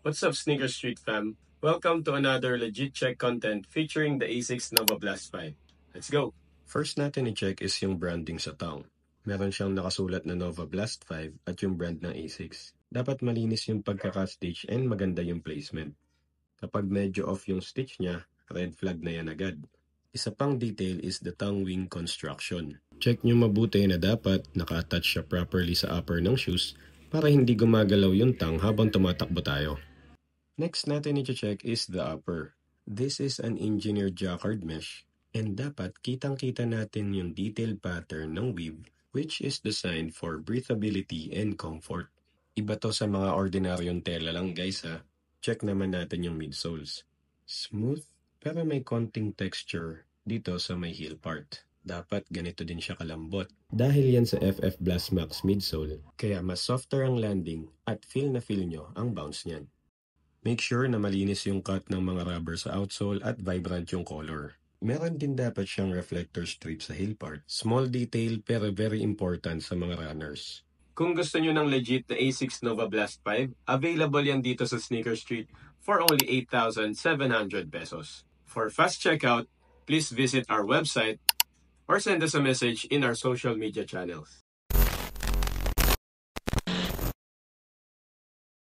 What's up, Sneaker Street fam? Welcome to another legit check content featuring the ASICS Nova Blast 5. Let's go! First natin i-check is yung branding sa tong. Meron siyang nakasulat na Nova Blast 5 at yung brand ng ASICS. Dapat malinis yung pagkaka-stitch and maganda yung placement. Kapag medyo off yung stitch niya, red flag na yan agad. Isa pang detail is the tongue wing construction. Check nyo mabuti na dapat naka-attach siya properly sa upper ng shoes para hindi gumagalaw yung tongue habang tumatakbo tayo. Next natin i-check is the upper. This is an engineered jacquard mesh and dapat kitang-kita natin yung detailed pattern ng weave which is designed for breathability and comfort. Iba to sa mga ordinaryong tela lang guys ha. Check naman natin yung midsoles. Smooth pero may konting texture dito sa may heel part. Dapat ganito din siya kalambot. Dahil yan sa FF Blast Max midsole, kaya mas softer ang landing at feel na feel nyo ang bounce niyan. Make sure na malinis yung cut ng mga rubber sa outsole at vibrant yung color. Meron din dapat siyang reflector strip sa heel part. Small detail pero very important sa mga runners. Kung gusto nyo ng legit na ASICS Nova Blast 5, available yan dito sa Sneaker Street for only 8,700 pesos. For fast checkout, please visit our website or send us a message in our social media channels.